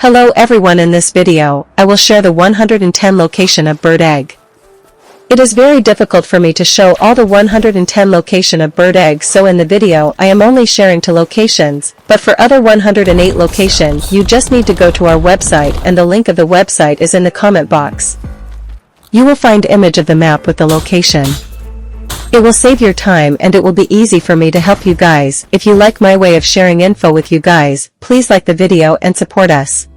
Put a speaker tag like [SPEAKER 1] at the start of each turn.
[SPEAKER 1] Hello everyone, in this video, I will share the 110 location of bird egg. It is very difficult for me to show all the 110 location of bird egg, so in the video I am only sharing 2 locations, but for other 108 location you just need to go to our website and the link of the website is in the comment box. You will find image of the map with the location. It will save your time and it will be easy for me to help you guys. If you like my way of sharing info with you guys, please like the video and support us.